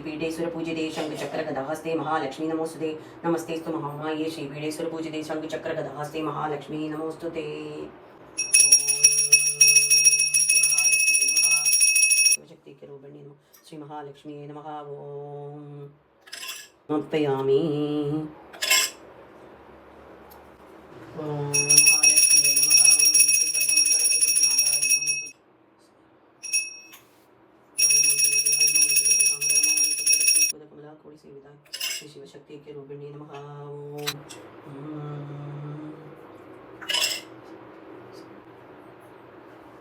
शक्तिपीठेश्वर पूजिते शंखचक्रगदाहस्ते महालक्ष्मी नमोस्तुते नमस्तेस्तु महामाये श्रीपीठेश्वर पूजिते शंखचक्रगदाहस्ते महालक्ष्मी नमोस्तुते शक्ति के रूपिणी श्री महालक्ष्मी नमः ओम समर्पयामि शिव शक्ति के रूपिणी नमः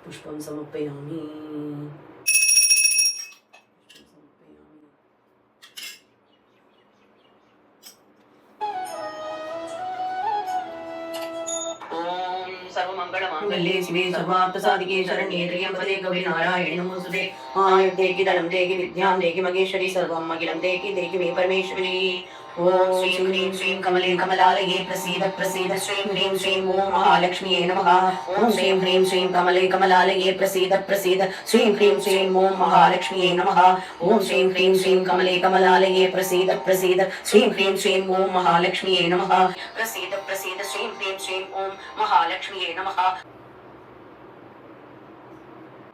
पुष्पं समर्पयामि सर्वमंगलमांगल्ये शिवे सर्वार्थसाधिके शरण्ये त्र्यंबके गौरी नारायणी नमोस्तुते आयुर् देहि धनं देहि विद्यां देहि महेश्वरी सर्वं अखिलं देहि मे परमेश्वरी ओम श्रीं ह्रीं श्रीं कमले कमलालये प्रसीद प्रसीद श्रीं ह्रीं श्रीं ओम महालक्ष्म्यै नमः ओम श्रीं ह्रीं श्रीं कमले कमलालये प्रसीद प्रसीद श्रीं ह्रीं श्रीं ओम महालक्ष्म्यै नमः ओम श्रीं ह्रीं श्रीं कमले कमलालये प्रसीद प्रसीद श्रीं ह्रीं श्रीं ओम महालक्ष्म्यै नमः प्रसीद प्रसीद श्रीं ह्रीं श्रीं ओम महालक्ष्म्यै नमः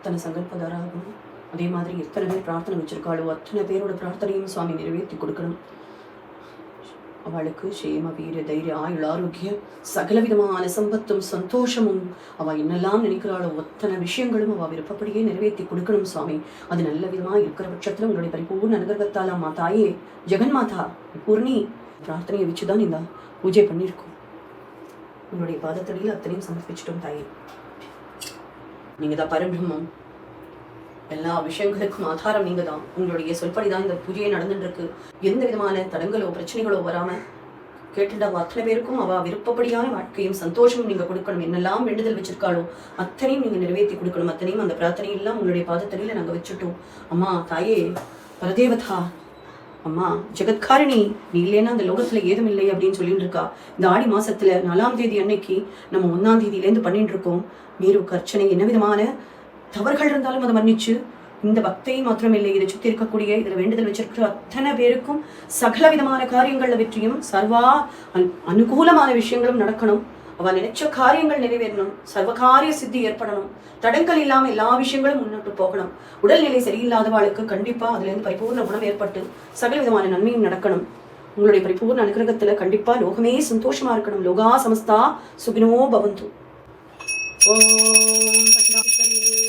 தன சங்கல்பதாராகும் அதே மாதிரி எத்தனை பேர் பிரார்த்தனை வச்சிருக்காளோ அத்தனை பேரோட பிரார்த்தனையும் சுவாமி நிறைவேற்றி கொடுக்கணும். அவளுக்கு க்ஷேம வீர தைரிய ஆயுள் ஆரோக்கிய சகலவிதமான சம்பத்தும் சந்தோஷமும் அவ என்னெல்லாம் நினைக்கிறாளோ அத்தனை விஷயங்களும் அவ விருப்பப்படியே நிறைவேற்றி கொடுக்கணும் சுவாமி. அது நல்ல விதமா இருக்கிற பட்சத்துல உங்களுடைய பரிபூர்ண அனுகிரகத்தால் அம்மா தாயே ஜெகன்மாதா பூர்ணி பிரார்த்தனையை வச்சுதான் இந்த பூஜை பண்ணியிருக்கோம். உங்களுடைய பாதத்தடியில் அத்தனையும் சமர்ப்பிச்சிட்டோம் தாயே. நீங்க தான் பரபிரம்மம், எல்லா விஷயங்களுக்கும் ஆதாரம் நீங்க தான். உங்களுடைய சொல்படிதான் இந்த பூஜையை நடந்துட்டு இருக்கு. எந்த விதமான தடங்களோ பிரச்சனைகளோ வராம கேட்டுட்டா அத்தனை பேருக்கும் அவ விருப்பப்படியான வாழ்க்கையும் சந்தோஷமும் நீங்க கொடுக்கணும். என்னெல்லாம் வேண்டுதல் வச்சிருக்காளோ அத்தனையும் நீங்க நிறைவேற்றி கொடுக்கணும். அத்தனையும் அந்த பிரார்த்தனையெல்லாம் உங்களுடைய பாதத்தடியில நாங்க வச்சுட்டோம். அம்மா தாயே பரதேவதா, அம்மா ஜெகத்காரிணி, நீ இல்லைன்னா அந்த லோகத்துல ஏதும் இல்லை அப்படின்னு சொல்லிட்டு இருக்கா. இந்த ஆடி மாசத்துல 4ஆம் தேதி அன்னைக்கு நம்ம 1ஆம் தேதியிலேருந்து பண்ணிட்டு இருக்கோம். மீறுக்கு அர்ச்சனை என்ன விதமான தவறுகள் இருந்தாலும் அதை மன்னிச்சு இந்த பக்தியை மாத்திரமில்லை, இதை சுத்தி இருக்கக்கூடிய இதுல வேண்டுதல் வச்சிருக்கிற அத்தனை பேருக்கும் சகல விதமான காரியங்கள்ல வெற்றியும் சர்வா அனுகூலமான விஷயங்களும் நடக்கணும். அவ நினைச்ச காரியங்கள் நிறைவேறணும், சர்வகாரிய சித்தி ஏற்படணும், தடங்கள் இல்லாம எல்லா விஷயங்களும் முன்னோட்டு போகணும். உடல்நிலை சரியில்லாதவாளுக்கு கண்டிப்பா அதுல இருந்து பரிபூர்ண குணம் ஏற்பட்டு சகல விதமான நன்மையும் நடக்கணும். உங்களுடைய பரிபூர்ண அனுகிரகத்துல கண்டிப்பா லோகமே சந்தோஷமா இருக்கணும். லோகா சமஸ்தா சுகினோ பவந்து. ஓம்